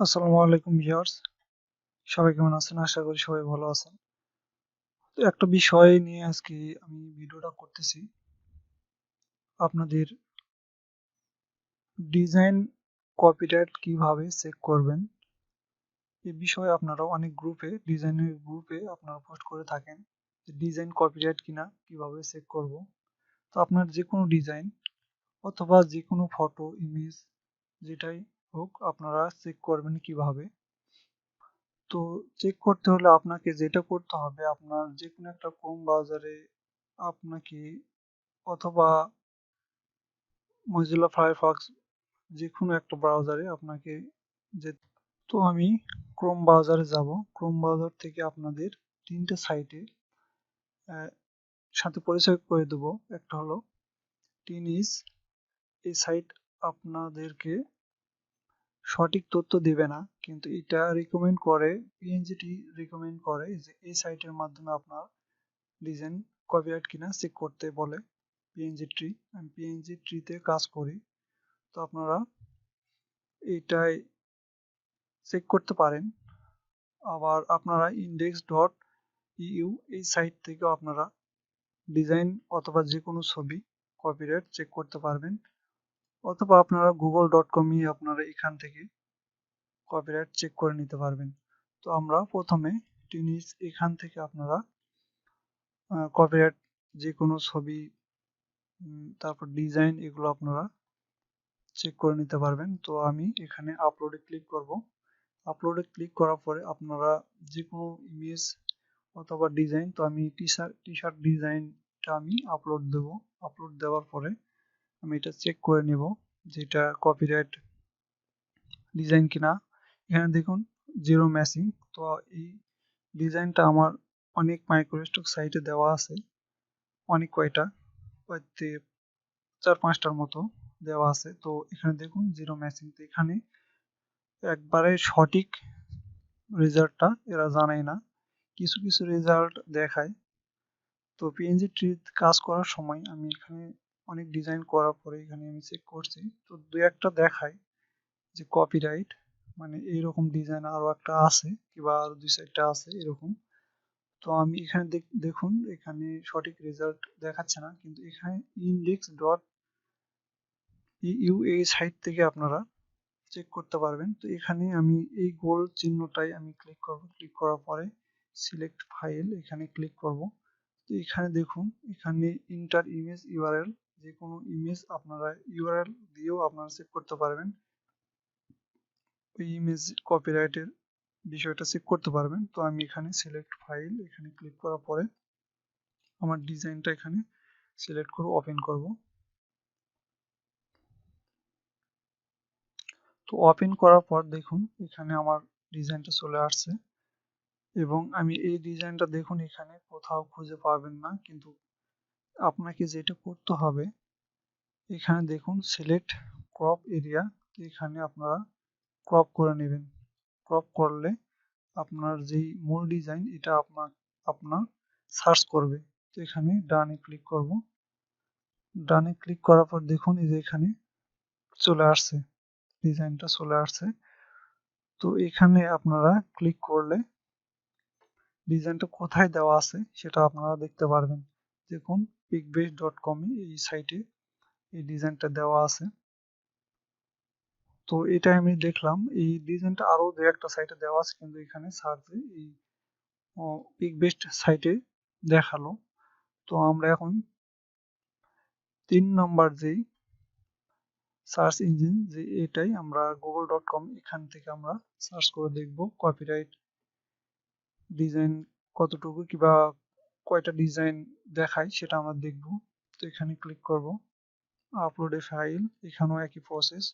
আসসালামু আলাইকুম ভিউয়ার্স, সবাই কেমন আছেন? আশা করি সবাই ভালো আছেন। তো একটা বিষয় নিয়ে আজকে আমি ভিডিওটা করতেছি। আপনাদের ডিজাইন কপিরাইট কিভাবে চেক করবেন? এই বিষয়ে আপনারা অনেক ডিজাইনের গ্রুপে আপনারা পোস্ট করে থাকেন যে ডিজাইন কপিরাইট কিনা কিভাবে চেক করব। তো আপনার যে কোনো ডিজাইন অথবা যে কোনো ফটো, ইমেজ যেটাই হোক আপনারা চেক করবেন কিভাবে? তো চেক করতে হলে আপনাকে যেটা করতে হবে আপনার যে কোনো একটা ক্রোম ব্রাউজারে আপনাকে অথবা মজিলা ফায়ারফক্স যে কোনো একটা ব্রাউজারে আপনাকে যে তো আমি ক্রোম ব্রাউজারে যাব। ক্রোম ব্রাউজার থেকে আপনাদের তিনটে সাইটে সাথে পরিচয় করে দেব। একটা হলো টিনিস। এই সাইট আপনাদেরকে সঠিক তথ্য দিবে না, কিন্তু এটা রিকমেন্ড করে, পিএনজিটি রিকমেন্ড করে যে এই সাইটের মাধ্যমে আপনার ডিজাইন কপিরাইট কিনা চেক করতে বলে। পিএনজি ট্রি, আমি পিএনজি ট্রিতে কাজ করি। তো আপনারা এইটাই চেক করতে পারেন। আবার আপনারা ইন্ডেক্স ডট ইউ এই সাইট থেকেও আপনারা ডিজাইন অথবা যে কোনো ছবি কপিরাইট চেক করতে পারবেন, অথবা আপনারা google.com আপনারা এখান থেকে কপিরাইট চেক করে নিতে পারবেন। তো আমরা প্রথমে টিনিস এখান থেকে আপনারা কপিরাইট যে কোনো ছবি, তারপর ডিজাইন এগুলো আপনারা চেক করে নিতে পারবেন। তো আমি এখানে আপলোডে ক্লিক করব। আপলোডে ক্লিক করার পরে আপনারা যে কোনো ইমেজ অথবা ডিজাইন, তো আমি টি শার্ট ডিজাইনটা আমি আপলোড দেব। আপলোড দেওয়ার পরে আমি এটা চেক করে নেব যে এটা কপিরাইট ডিজাইন কিনা। এখানে দেখুন জিরো ম্যাচিং। তো এই ডিজাইনটা আমার অনেক মাইক্রোস্টক সাইটে দেওয়া আছে, অনেক কয়টা, হয়তো 4-5টার মতো দেওয়া আছে। তো এখানে দেখুন জিরো ম্যাচিং। তো এখানে একবারে সঠিক রেজাল্টটা এরা জানায় না, কিছু কিছু রেজাল্ট দেখায়। তো পিএনজি ট্রি কাজ করার সময় আমি এখানে অনেক ডিজাইন করার পরে এখানে আমি চেক করছি, তো দুই একটা দেখায় যে কপিরাইট, মানে এইরকম ডিজাইন আরো একটা আছে কিংবা আরো 2-4টা আছে এরকম। তো আমি এখানে দেখুন এখানে সঠিক রেজাল্ট দেখাচ্ছে না, কিন্তু এখানে ইন্ডেক্স ডট ইউ এই সাইট থেকে আপনারা চেক করতে পারবেন। তো এখানে আমি এই গোল চিহ্নটাই আমি ক্লিক করব। ক্লিক করার পরে সিলেক্ট ফাইল এখানে ক্লিক করব। তো এখানে দেখুন এখানে ইন্টার ইমেজ ইউআরএল, যে কোনো ইমেজ আপনারা ইউআরএল দিয়েও আপনারা চেক করতে পারবেন, ওই ইমেজ কপিরাইটের বিষয়টা চেক করতে পারবেন। তো আমি এখানে সিলেক্ট ফাইল এখানে ক্লিক করার পরে আমার ডিজাইনটা এখানে সিলেক্ট করে ওপেন করব। তো ওপেন করার পর দেখুন এখানে আমার ডিজাইনটা চলে আসছে, এবং আমি এই ডিজাইনটা দেখুন এখানে কোথাও খুঁজে পাবেন না, কিন্তু আপনাকে যেটা করতে হবে এখানে দেখুন সিলেক্ট ক্রপ এরিয়া, এখানে আপনারা ক্রপ করে নেবেন। ক্রপ করলে আপনার যেই মূল ডিজাইন এটা আপনার সার্চ করবে। তো এখানে ডানে ক্লিক করব। ডানে ক্লিক করার পর দেখুন এই যে এখানে চলে আসছে, ডিজাইনটা চলে আসছে। তো এখানে আপনারা ক্লিক করলে ডিজাইনটা কোথায় দেওয়া আছে সেটা আপনারা দেখতে পারবেন। দেখুন pickbase.com এই সাইটে এই ডিজাইনটা দেওয়া আছে। তো এটা আমি দেখলাম এই ডিজাইনটা আরো দু একটা সাইটে দেওয়া আছে, কিন্তু এখানে সার্চে এই পিকবেস্ট সাইটে দেখালো। তো আমরা এখন 3 নম্বর যেই সার্চ ইঞ্জিন যে এটাই আমরা google.com এখান থেকে আমরা সার্চ করে দেখব কপিরাইট ডিজাইন কতটুকু কিংবা কয়টা ডিজাইন দেখায় সেটা আমরা দেখব। তো এখানে ক্লিক করব, আপলোড এ ফাইল, এখানেও একই প্রসেস,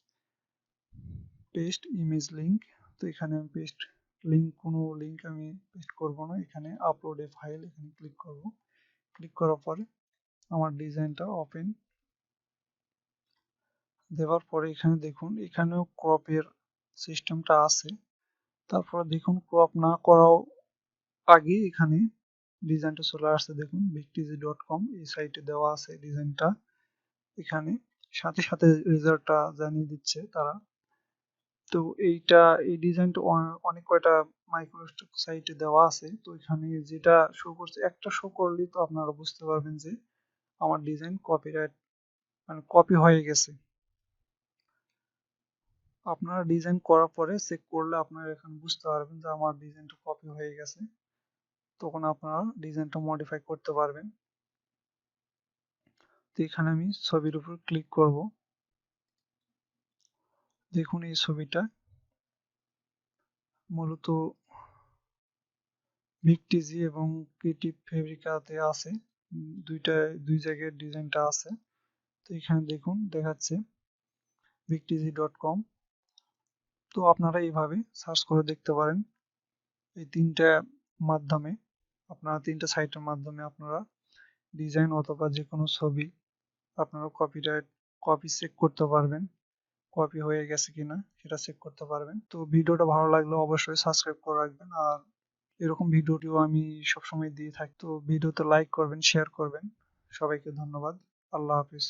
পেস্ট ইমেজ লিংক। তো এখানে আমি পেস্ট লিংক, কোনো লিংক আমি পেস্ট করব না, এখানে আপলোড এ ফাইল এখানে ক্লিক করব। ক্লিক করার পরে আমার ডিজাইনটা ওপেন দেওয়ার পরে এখানে দেখুন এখানেও ক্রপের সিস্টেমটা আছে। তারপরে দেখুন ক্রপ না করাও আগে এখানে ডিজাইনটা চলে আসছে, দেখুন victz.com এই সাইটে দেওয়া আছে ডিজাইনটা। এখানে সাথে সাথে রেজাল্টটা জানিয়ে দিচ্ছে তারা। তো এই ডিজাইনটা অনেক কয়টা মাইক্রোস্টক সাইটে দেওয়া আছে। তো এখানে যেটা শো করছে একটা শো করলেই তো আপনারা বুঝতে পারবেন যে আমার ডিজাইন কপিরাইট মানে কপি হয়ে গেছে। আপনারা ডিজাইন করার পরে চেক করলে আপনারা এখানে বুঝতে পারবেন যে আমার ডিজাইনটা কপি হয়ে গেছে। তখন আপনারা ডিজাইনটা মডিফাই করতে পারবেন। তো এখানে আমি ছবির উপর ক্লিক করব। দেখুন এই ছবিটা মূলত ভিকটিজি এবং ক্রিয়েটিভ ফেব্রিকাতে আছে। দুই জায়গায় ডিজাইনটা আছে। তো এখানে দেখুন দেখাচ্ছে victz.com। তো আপনারা এইভাবে সার্চ করে দেখতে পারেন। এই তিনটা সাইটের মাধ্যমে আপনারা ডিজাইন অথবা যে কোনো ছবি আপনারা কপি চেক করতে পারবেন, কপি হয়ে গেছে কিনা সেটা চেক করতে পারবেন। তো ভিডিওটা ভালো লাগলে অবশ্যই সাবস্ক্রাইব করে রাখবেন। আর এরকম ভিডিওটিও আমি সবসময় দিয়ে থাকি। তো ভিডিওতে লাইক করবেন, শেয়ার করবেন। সবাইকে ধন্যবাদ। আল্লাহ হাফিজ।